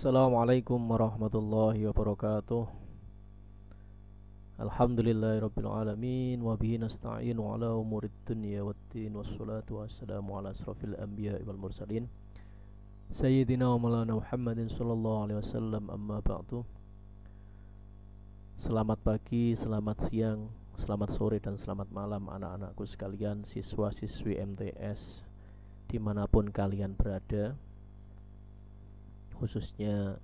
Assalamualaikum warahmatullahi wabarakatuh. Alhamdulillahirabbil alamin wa bihi nasta'inu ala umurid dunya waddin wassalatu wassalamu ala asrofil anbiya'i wal mursalin sayyidina wa maulana Muhammadin sallallahu alaihi wasallam, amma ba'du. Selamat pagi, selamat siang, selamat sore dan selamat malam anak-anakku sekalian, siswa-siswi MTS dimanapun kalian berada, khususnya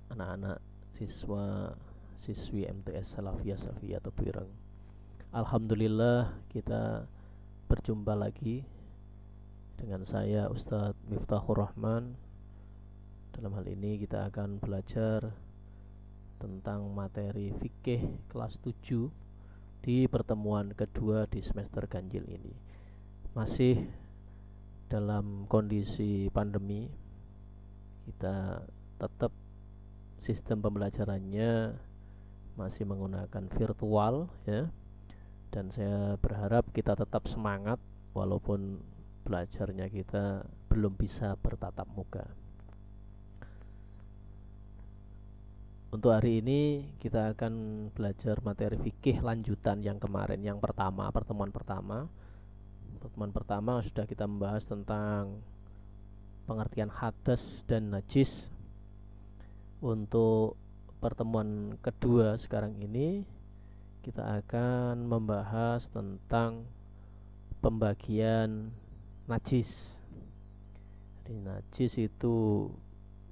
anak-anak siswa siswi MTS Salafiyah Safiyah Tebuireng. Alhamdulillah kita berjumpa lagi dengan saya Ustadz Miftahur Rahman. Dalam hal ini kita akan belajar tentang materi fikih kelas 7 di pertemuan kedua di semester ganjil ini. Masih dalam kondisi pandemi, kita tetap sistem pembelajarannya masih menggunakan virtual ya. Dan saya berharap kita tetap semangat walaupun belajarnya kita belum bisa bertatap muka. Untuk hari ini kita akan belajar materi fikih lanjutan yang kemarin, yang pertama, pertemuan pertama. Pertemuan pertama sudah kita membahas tentang pengertian hadas dan najis. Untuk pertemuan kedua sekarang ini kita akan membahas tentang pembagian najis. Jadi najis itu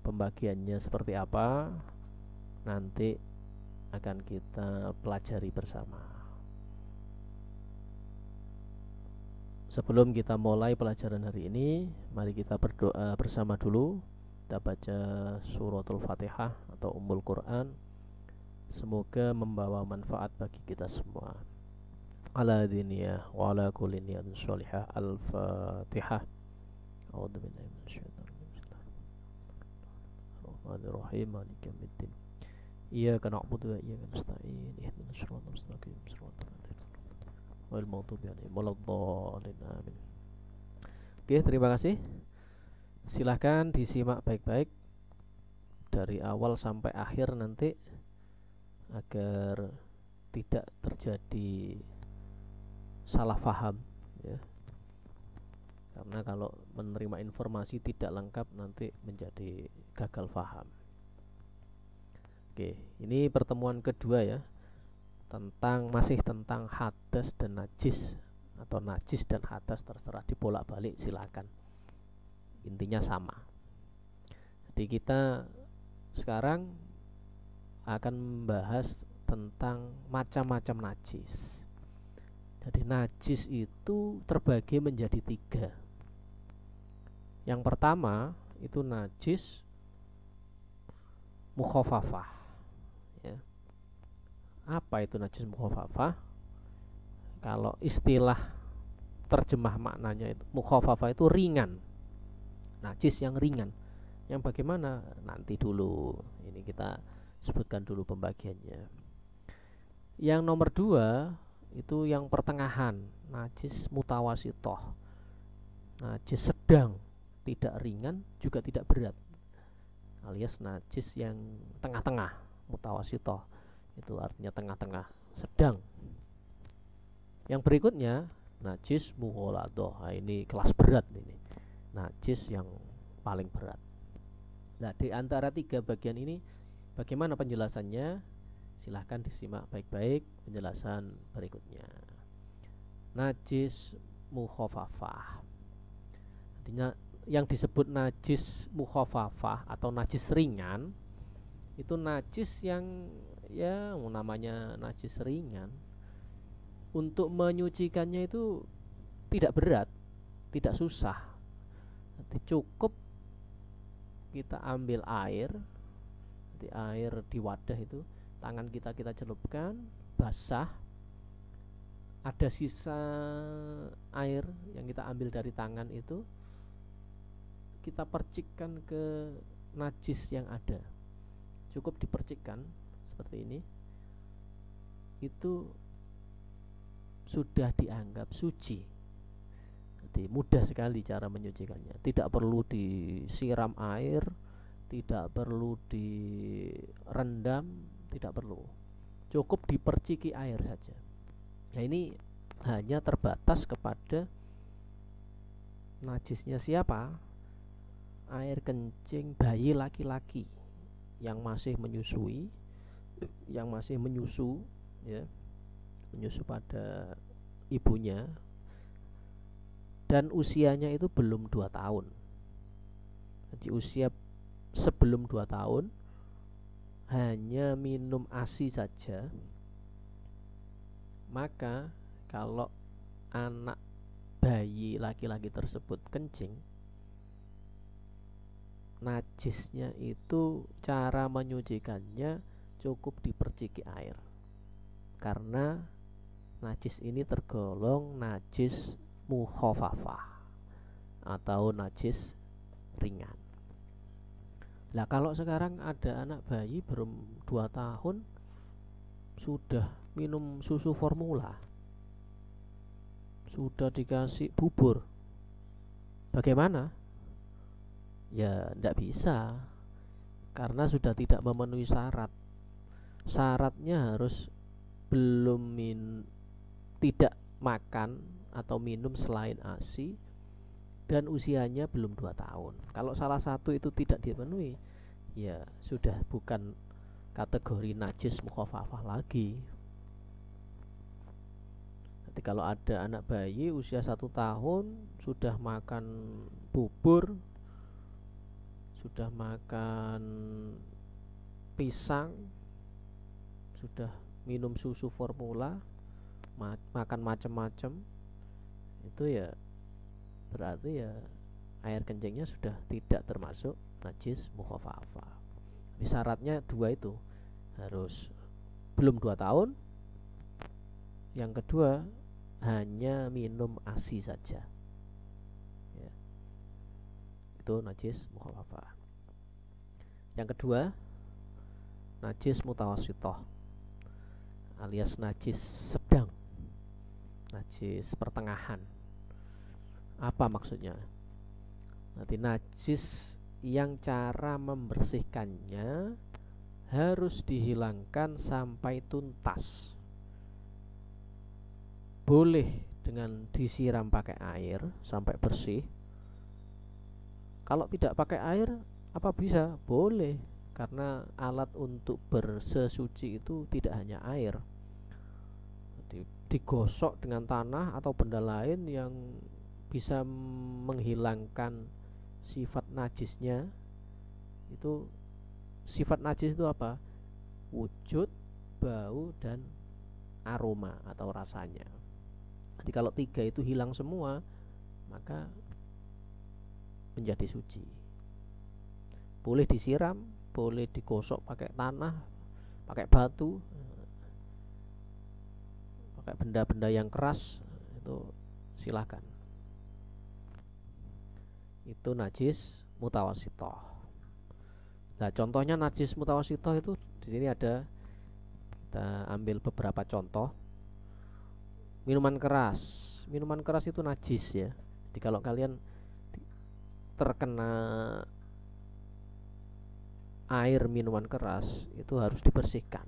pembagiannya seperti apa, nanti akan kita pelajari bersama. Sebelum kita mulai pelajaran hari ini, mari kita berdoa bersama dulu. Kita baca suratul Fatihah atau Ummul Quran. Semoga membawa manfaat bagi kita semua. Ala diniyah wa ala kulli niyatin sholihah. Al-Fatihah. A'udzu billahi minasyaitonir rajim. Bismillahirrahmanirrahim. Maliki yaumiddin. Iyyaka na'budu wa iyyaka nasta'in. Ihdinas siratal mustaqim. Shiratal ladzina wal maghdubi 'alaihim waladdallin. Amin. Oke, terima kasih. Silahkan disimak baik-baik dari awal sampai akhir nanti agar tidak terjadi salah paham ya. Karena kalau menerima informasi tidak lengkap nanti menjadi gagal paham. Oke, ini pertemuan kedua ya. Masih tentang hadas dan najis, atau najis dan hadas, terserah dibolak-balik silakan. Intinya sama. Jadi kita sekarang akan membahas tentang macam-macam najis. Jadi najis itu terbagi menjadi 3. Yang pertama itu najis mukhafafah ya. Apa itu najis mukhafafah? Kalau istilah terjemah maknanya itu mukhafafah itu ringan. Najis yang ringan. Yang bagaimana? Nanti dulu. Ini kita sebutkan dulu pembagiannya. Yang nomor 2 itu yang pertengahan, najis mutawasitoh. Najis sedang, tidak ringan juga tidak berat, alias najis yang tengah-tengah, mutawasitoh. Itu artinya tengah-tengah, sedang. Yang berikutnya najis mughaladoh. Nah, ini kelas berat ini. Najis yang paling berat. Nah, di antara 3 bagian ini bagaimana penjelasannya? Silahkan disimak baik-baik penjelasan berikutnya. Najis mukhafafah. Artinya yang disebut najis mukhafafah atau najis ringan itu najis yang ya namanya najis ringan. Untuk menyucikannya itu tidak berat, tidak susah. Cukup kita ambil air, di wadah itu, tangan kita celupkan, basah, ada sisa air yang kita ambil dari tangan itu, kita percikkan ke najis yang ada. Cukup dipercikkan seperti ini, itu sudah dianggap suci. Jadi mudah sekali cara menyucikannya. Tidak perlu disiram air, tidak perlu direndam, tidak perlu, cukup diperciki air saja. Nah, ini hanya terbatas kepada najisnya siapa? Air kencing bayi laki-laki yang masih menyusui, yang masih menyusu, ya, menyusu pada ibunya, dan usianya itu belum 2 tahun. Jadi usia sebelum 2 tahun hanya minum ASI saja, maka kalau anak bayi laki-laki tersebut kencing, najisnya itu cara menyucikannya cukup diperciki air, karena najis ini tergolong najis mukhafafah atau najis ringan. Lah kalau sekarang ada anak bayi belum 2 tahun sudah minum susu formula, sudah dikasih bubur, bagaimana? Ya tidak bisa, karena sudah tidak memenuhi syarat. Syaratnya harus tidak makan atau minum selain ASI, dan usianya belum 2 tahun. Kalau salah satu itu tidak dipenuhi, ya sudah bukan kategori najis mukhafafah lagi. Jadi kalau ada anak bayi usia 1 tahun sudah makan bubur, sudah makan pisang, sudah minum susu formula, makan macam-macam, itu ya berarti ya air kencingnya sudah tidak termasuk najis mukhafafah. Syaratnya 2 itu, harus belum 2 tahun, yang kedua hanya minum ASI saja, ya, itu najis mukhafafah. Yang kedua, najis mutawassithah alias najis sedang, najis pertengahan. Apa maksudnya? Nanti najis yang cara membersihkannya harus dihilangkan sampai tuntas. Boleh dengan disiram pakai air sampai bersih. Kalau tidak pakai air, apa bisa? Boleh, karena alat untuk bersesuci itu tidak hanya air. Digosok dengan tanah atau benda lain yang bisa menghilangkan sifat najisnya. Itu sifat najis itu apa? Wujud, bau, dan aroma atau rasanya. Jadi kalau 3 itu hilang semua, maka menjadi suci. Boleh disiram, boleh digosok pakai tanah, pakai batu, pakai benda-benda yang keras, itu silakan. Itu najis mutawassithah. Nah, contohnya najis mutawassithah itu di sini ada, kita ambil beberapa contoh. Minuman keras. Minuman keras itu najis, ya. Jadi kalau kalian terkena air minuman keras, itu harus dibersihkan,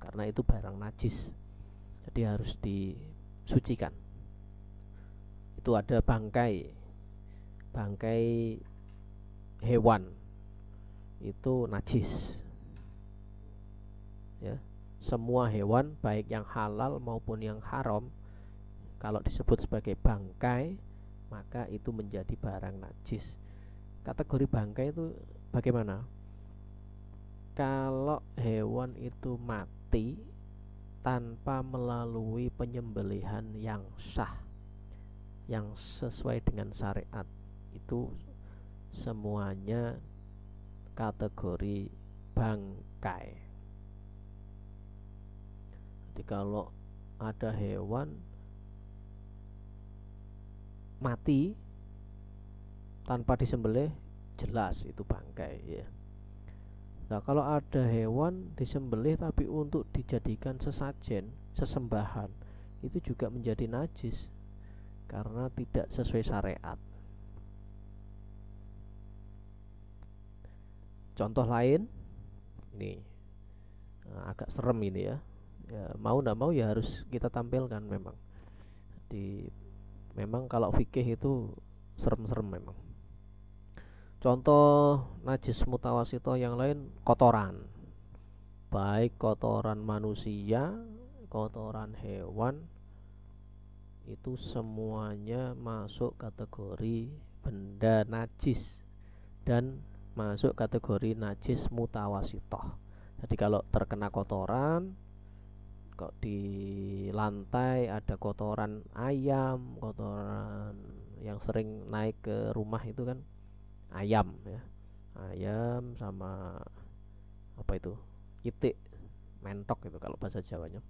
karena itu barang najis. Jadi harus disucikan. Itu ada bangkai hewan, itu najis, ya. Semua hewan baik yang halal maupun yang haram, kalau disebut sebagai bangkai, maka itu menjadi barang najis. Kategori bangkai itu bagaimana? Kalau hewan itu mati tanpa melalui penyembelihan yang sah, yang sesuai dengan syariat, itu semuanya kategori bangkai. Jadi kalau ada hewan mati tanpa disembelih, jelas itu bangkai, ya. Nah, kalau ada hewan disembelih tapi untuk dijadikan sesajen, sesembahan, itu juga menjadi najis karena tidak sesuai syariat. Contoh lain ini, agak serem ini ya. Ya mau ndak mau ya harus kita tampilkan memang. Memang kalau fikih itu serem-serem memang. Contoh najis mutawasito yang lain, kotoran. Baik kotoran manusia, kotoran hewan, itu semuanya masuk kategori benda najis dan masuk kategori najis mutawasitoh. Jadi kalau terkena kotoran, kok di lantai ada kotoran ayam, kotoran yang sering naik ke rumah itu kan ayam ya, ayam sama apa itu, itik, mentok itu kalau bahasa Jawanya,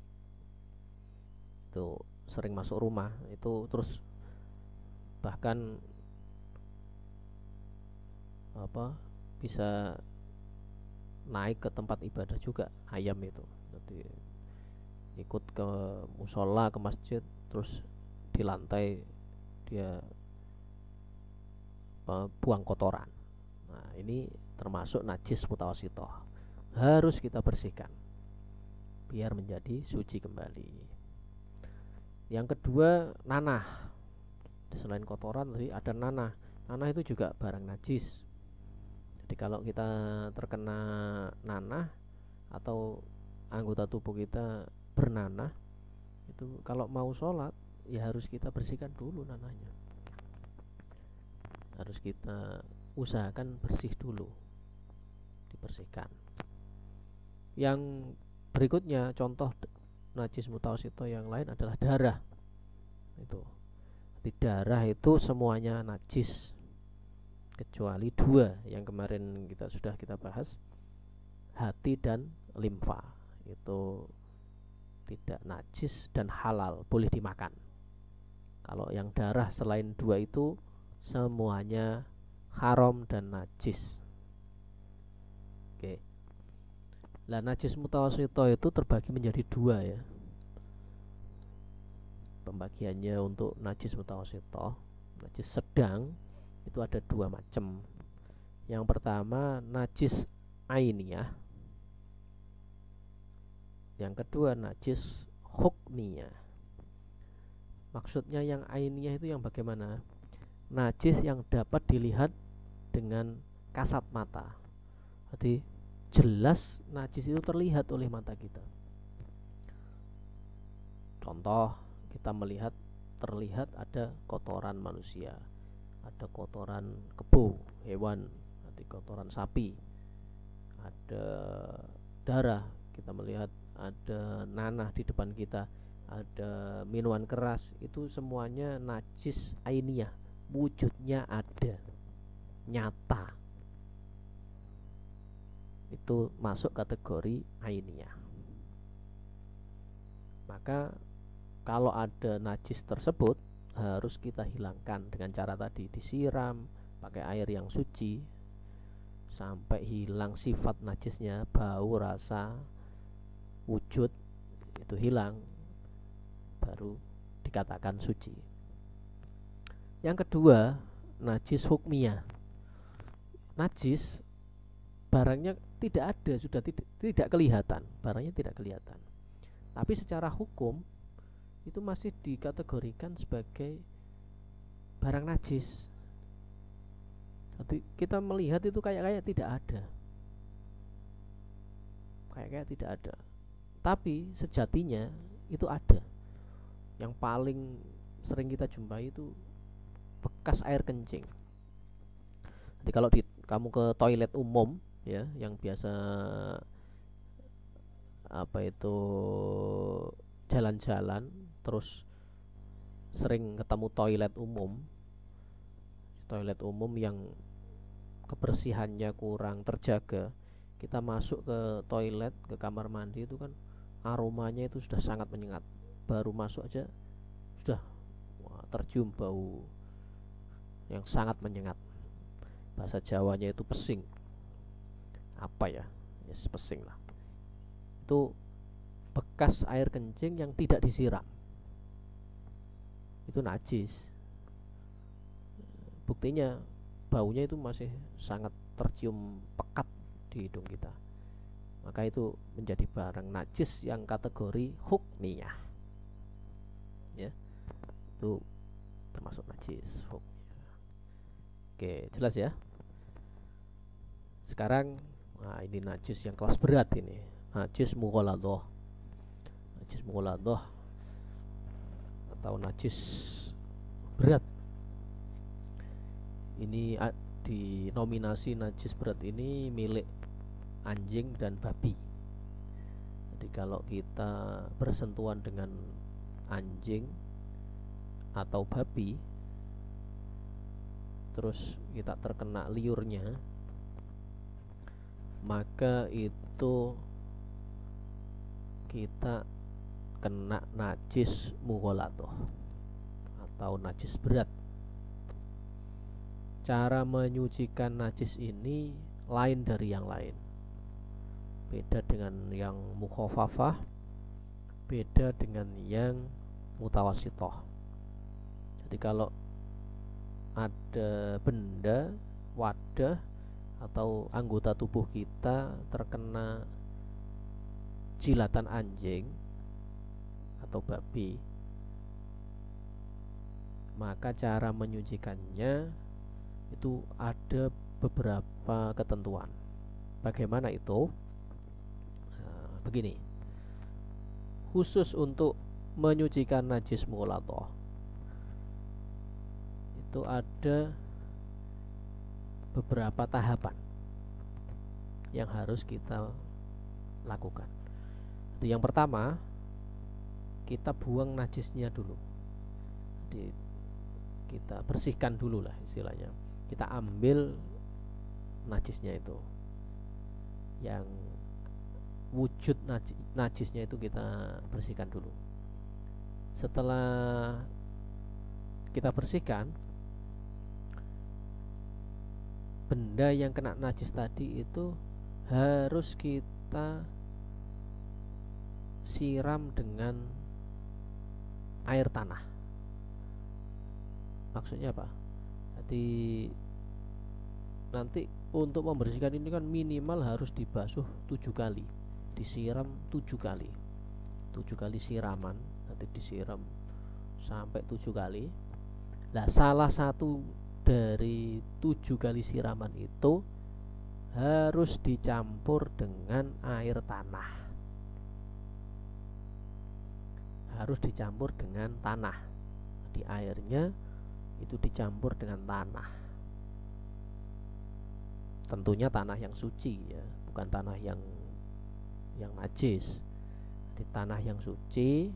itu sering masuk rumah itu, terus bahkan apa bisa naik ke tempat ibadah juga ayam itu. Jadi ikut ke musola, ke masjid, terus di lantai dia buang kotoran. Nah ini termasuk najis mutawasitoh, harus kita bersihkan biar menjadi suci kembali. Yang kedua, nanah. Selain kotoran tadi ada nanah. Nanah itu juga barang najis. Jadi kalau kita terkena nanah atau anggota tubuh kita bernanah, itu kalau mau sholat ya harus kita bersihkan dulu nanahnya. Harus kita usahakan bersih dulu, dibersihkan. Yang berikutnya contoh najis mutawasito yang lain adalah darah. Itu di darah itu semuanya najis kecuali dua yang kemarin sudah kita bahas, hati dan limfa. Itu tidak najis dan halal, boleh dimakan. Kalau yang darah selain dua itu semuanya haram dan najis. Oke. Lah najis mutawasito itu terbagi menjadi dua ya. Pembagiannya untuk najis mutawasito, najis sedang itu ada dua macam. Yang pertama najis ainiyah, yang kedua najis hukmiyah. Maksudnya yang ainiyah itu yang bagaimana? Najis yang dapat dilihat dengan kasat mata. Jadi jelas najis itu terlihat oleh mata kita. Contoh, kita melihat terlihat ada kotoran manusia, ada kotoran kebo hewan, ada kotoran sapi, ada darah, kita melihat ada nanah di depan kita, ada minuman keras, itu semuanya najis ainiyah, wujudnya ada, nyata, itu masuk kategori ainiyah. Maka kalau ada najis tersebut harus kita hilangkan dengan cara tadi, disiram pakai air yang suci sampai hilang sifat najisnya, bau, rasa, wujud itu hilang, baru dikatakan suci. Yang kedua, najis hukmiyah. Najis barangnya tidak ada, sudah tidak kelihatan, barangnya tidak kelihatan, tapi secara hukum itu masih dikategorikan sebagai barang najis. Jadi kita melihat itu kayak tidak ada, kayak tidak ada, tapi sejatinya itu ada. Yang paling sering kita jumpai itu bekas air kencing. Jadi kalau kamu ke toilet umum ya, yang biasa apa itu jalan-jalan, terus sering ketemu toilet umum yang kebersihannya kurang terjaga. Kita masuk ke toilet, ke kamar mandi itu kan aromanya itu sudah sangat menyengat. Baru masuk aja sudah tercium bau yang sangat menyengat. Bahasa Jawanya itu pesing. Apa ya? Yes, pesing lah. Itu bekas air kencing yang tidak disiram, itu najis. Buktinya baunya itu masih sangat tercium pekat di hidung kita, maka itu menjadi barang najis yang kategori hukmiyah, ya, itu termasuk najis hukmiyah. Oke, jelas ya. Sekarang ini najis yang kelas berat, ini najis mughaladah. Najis mughaladah atau najis berat ini dinominasi najis berat ini milik anjing dan babi. Jadi kalau kita bersentuhan dengan anjing atau babi, terus kita terkena liurnya, maka itu kita kena najis mughaladah atau najis berat. Cara menyucikan najis ini lain dari yang lain, beda dengan yang mukhafafah, beda dengan yang mutawassithah. Jadi kalau ada benda, wadah atau anggota tubuh kita terkena jilatan anjing atau babi, maka cara menyucikannya itu ada beberapa ketentuan. Bagaimana itu? Begini, khusus untuk menyucikan najis mughaladah itu ada beberapa tahapan yang harus kita lakukan. Jadi yang pertama, kita buang najisnya dulu. Jadi kita bersihkan dulu lah istilahnya. Kita ambil najisnya itu, yang wujud najisnya itu kita bersihkan dulu. Setelah kita bersihkan, benda yang kena najis tadi itu harus kita siram dengan air tanah. Maksudnya apa? Jadi nanti untuk membersihkan ini kan minimal harus dibasuh 7 kali, disiram 7 kali, 7 kali siraman, nanti disiram sampai 7 kali. Nah, salah satu dari 7 kali siraman itu harus dicampur dengan air tanah. Harus dicampur dengan tanah. Di airnya itu dicampur dengan tanah. Tentunya tanah yang suci ya, bukan tanah yang najis. Di tanah yang suci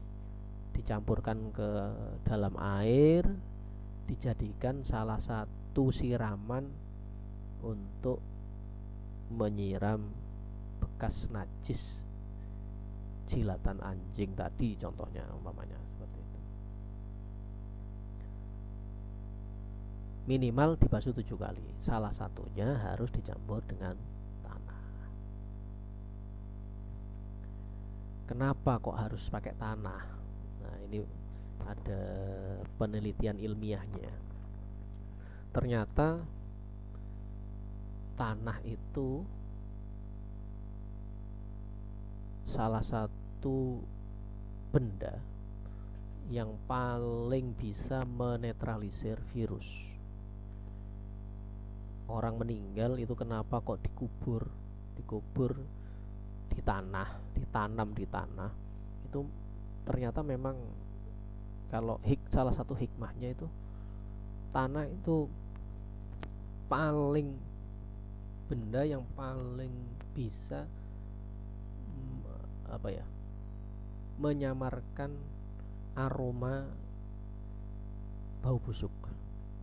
dicampurkan ke dalam air, dijadikan salah satu siraman untuk menyiram bekas najis jilatan anjing tadi, contohnya umpamanya seperti itu. Minimal dibasuh 7 kali. Salah satunya harus dicampur dengan tanah. Kenapa kok harus pakai tanah? Nah, ini ada penelitian ilmiahnya. Ternyata tanah itu salah satu benda yang paling bisa menetralisir virus. Orang meninggal itu kenapa kok dikubur di tanah, ditanam di tanah. Itu ternyata memang kalau salah satu hikmahnya itu, tanah itu benda yang paling bisa menyamarkan aroma bau busuk.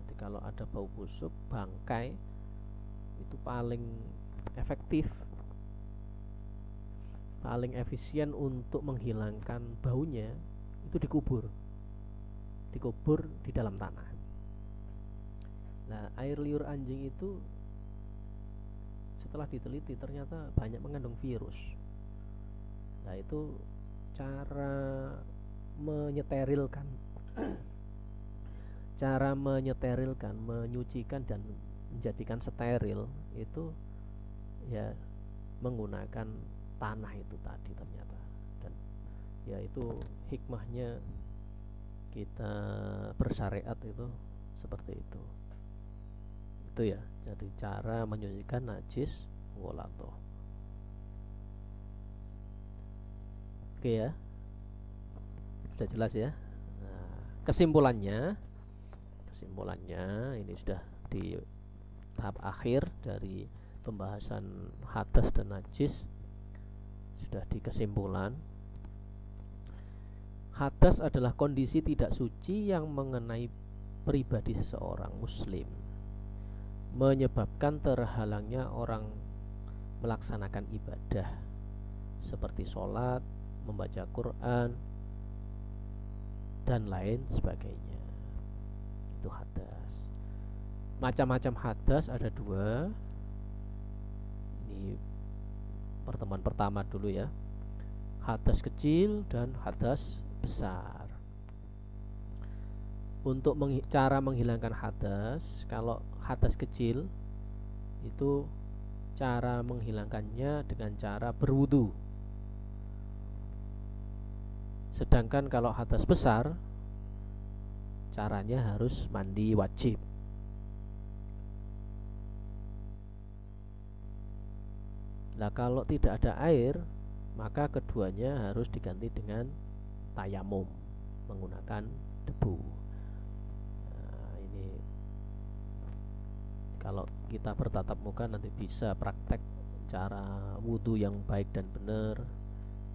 Jadi kalau ada bau busuk, bangkai itu paling efektif, paling efisien untuk menghilangkan baunya itu dikubur di dalam tanah. Nah, air liur anjing itu setelah diteliti ternyata banyak mengandung virus. Nah, itu cara menyeterilkan menyucikan dan menjadikan steril itu ya menggunakan tanah itu tadi ternyata. Dan ya itu hikmahnya kita bersyariat itu seperti itu ya. Jadi cara menyucikan najis ghalatoh. Oke ya, sudah jelas ya. Nah, kesimpulannya ini sudah di tahap akhir dari pembahasan hadas dan najis. Sudah di kesimpulan, hadas adalah kondisi tidak suci yang mengenai pribadi seseorang muslim, menyebabkan terhalangnya orang melaksanakan ibadah seperti sholat, membaca Quran, dan lain sebagainya. Itu hadas. Macam-macam hadas ada dua. Ini pertemuan pertama dulu ya. Hadas kecil dan hadas besar. Untuk cara menghilangkan hadas, kalau hadas kecil itu cara menghilangkannya dengan cara berwudu. Sedangkan kalau hadas besar, caranya harus mandi wajib. Nah, kalau tidak ada air, maka keduanya harus diganti dengan tayamum, menggunakan debu. Nah, ini kalau kita bertatap muka nanti bisa praktek cara wudhu yang baik dan benar,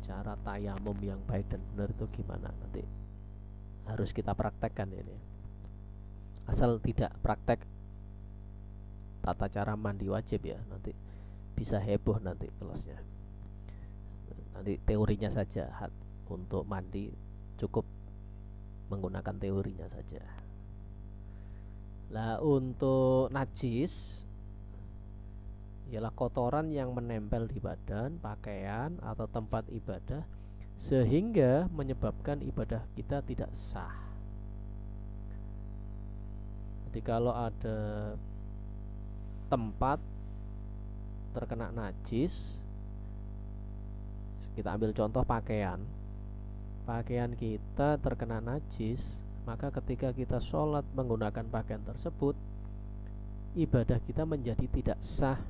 cara tayamum yang baik dan benar itu gimana, nanti harus kita praktekkan ini. Asal tidak praktek tata cara mandi wajib ya, nanti bisa heboh nanti kelasnya. Nanti teorinya saja, untuk mandi cukup menggunakan teorinya saja. Lah untuk najis ialah kotoran yang menempel di badan, pakaian, atau tempat ibadah sehingga menyebabkan ibadah kita tidak sah. Jadi kalau ada tempat terkena najis, kita ambil contoh pakaian kita terkena najis, maka ketika kita sholat menggunakan pakaian tersebut, ibadah kita menjadi tidak sah.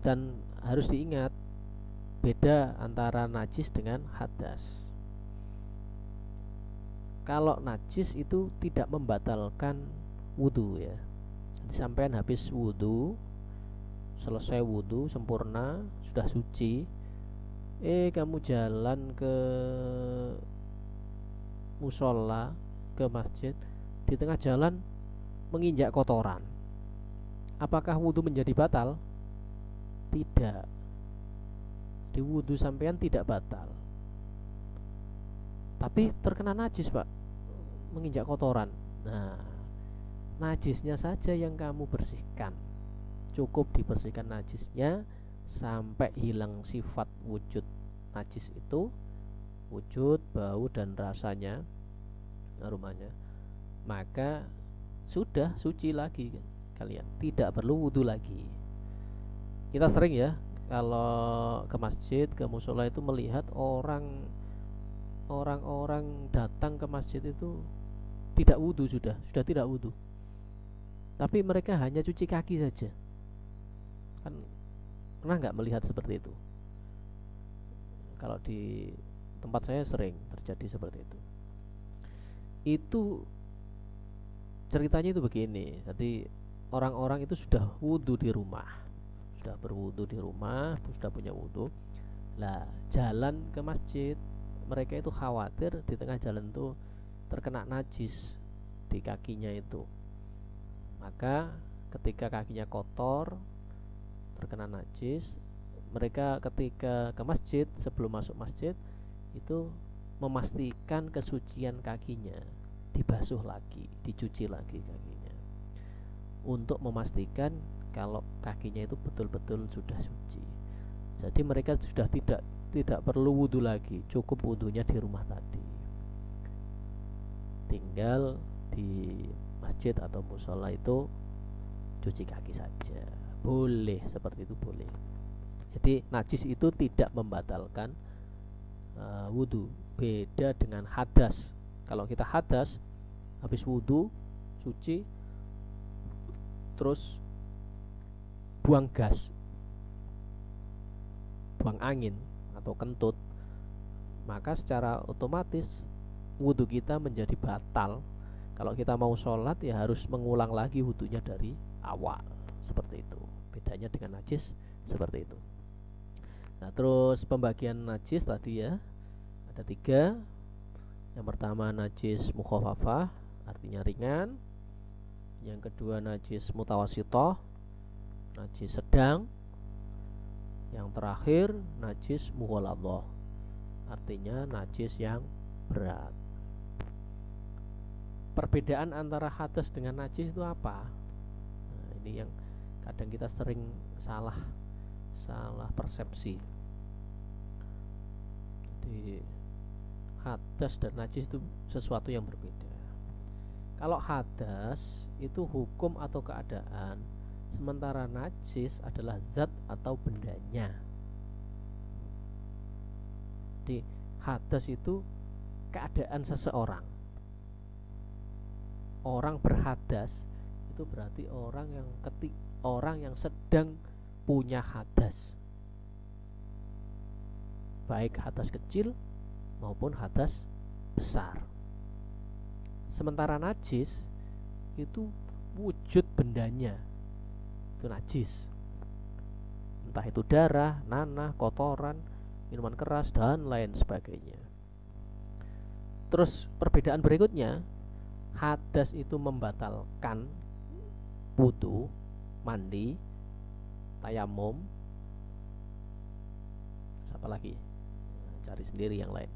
Dan harus diingat, beda antara najis dengan hadas. Kalau najis itu tidak membatalkan wudhu ya. Sampean habis wudhu, selesai wudhu sempurna, sudah suci, kamu jalan ke musola, ke masjid, di tengah jalan menginjak kotoran, apakah wudhu menjadi batal? Tidak. Di wudhu sampean tidak batal, tapi terkena najis pak, menginjak kotoran. Nah, najisnya saja yang kamu bersihkan. Cukup dibersihkan najisnya sampai hilang sifat wujud najis itu, wujud, bau, dan rasanya, aromanya, maka sudah suci lagi kalian, tidak perlu wudhu lagi. Kita sering ya kalau ke masjid, ke musola itu melihat orang-orang datang ke masjid itu tidak wudhu, sudah tidak wudhu, tapi mereka hanya cuci kaki saja. Kan pernah nggak melihat seperti itu? Kalau di tempat saya sering terjadi seperti itu. Itu ceritanya itu begini. Jadi orang-orang itu sudah wudhu di rumah, sudah berwudhu di rumah, sudah punya wudhu. Lah jalan ke masjid, mereka itu khawatir di tengah jalan itu terkena najis di kakinya itu. Maka ketika kakinya kotor, terkena najis, mereka ketika ke masjid, sebelum masuk masjid itu memastikan kesucian kakinya, dibasuh lagi, dicuci lagi kakinya, untuk memastikan kalau kakinya itu betul-betul sudah suci. Jadi mereka sudah tidak perlu wudhu lagi, cukup wudhunya di rumah tadi, tinggal di masjid atau musola itu cuci kaki saja, boleh, seperti itu boleh. Jadi najis itu tidak membatalkan wudhu. Beda dengan hadas. Kalau kita hadas habis wudhu, suci, terus buang gas, buang angin atau kentut, maka secara otomatis wudhu kita menjadi batal. Kalau kita mau sholat ya harus mengulang lagi wudhunya dari awal. Seperti itu. Bedanya dengan najis seperti itu. Nah, terus pembagian najis tadi ya ada 3. Yang pertama najis mukhafafah, artinya ringan. Yang kedua najis mutawasitoh, najis sedang. Yang terakhir najis mughalladhah, artinya najis yang berat. Perbedaan antara hadas dengan najis itu apa? Nah, ini yang kadang kita sering salah persepsi. Jadi hadas dan najis itu sesuatu yang berbeda. Kalau hadas itu hukum atau keadaan, sementara najis adalah zat atau bendanya. Jadi hadas itu keadaan seseorang. Orang berhadas itu berarti orang yang sedang punya hadas, baik hadas kecil maupun hadas besar. Sementara najis itu wujud bendanya, itu najis. Entah itu darah, nanah, kotoran, minuman keras dan lain sebagainya. Terus perbedaan berikutnya, hadas itu membatalkan wudu, mandi, tayamum, apa lagi? Cari sendiri yang lain.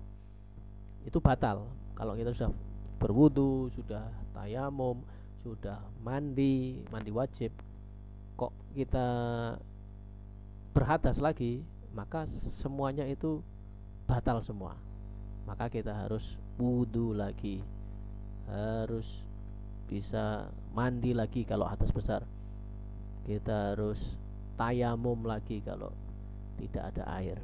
Itu batal. Kalau kita sudah berwudu, sudah tayamum, sudah mandi wajib, kok kita berhadas lagi, maka semuanya itu batal semua. Maka kita harus wudu lagi, harus bisa mandi lagi kalau hadas besar, kita harus tayamum lagi kalau tidak ada air.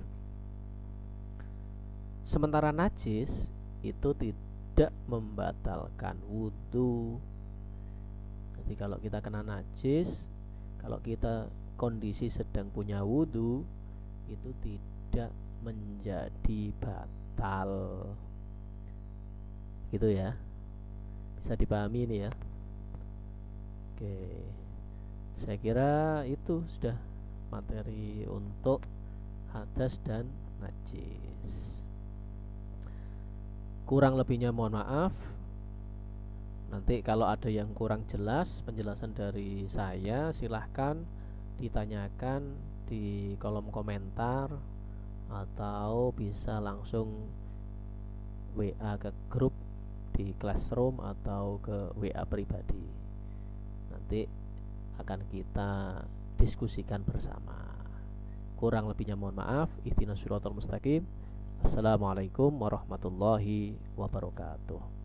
Sementara najis itu tidak membatalkan wudu. Jadi kalau kita kena najis, kalau kita kondisi sedang punya wudu, itu tidak menjadi batal. Gitu ya. Bisa dipahami ini ya. Oke. Saya kira itu sudah materi untuk hadas dan najis. Kurang lebihnya mohon maaf. Nanti kalau ada yang kurang jelas penjelasan dari saya, silahkan ditanyakan di kolom komentar atau bisa langsung WA ke grup di Classroom atau ke WA pribadi. Nanti akan kita diskusikan bersama. Kurang lebihnya mohon maaf. Ihdinas siratal mustaqim. Assalamualaikum warahmatullahi wabarakatuh.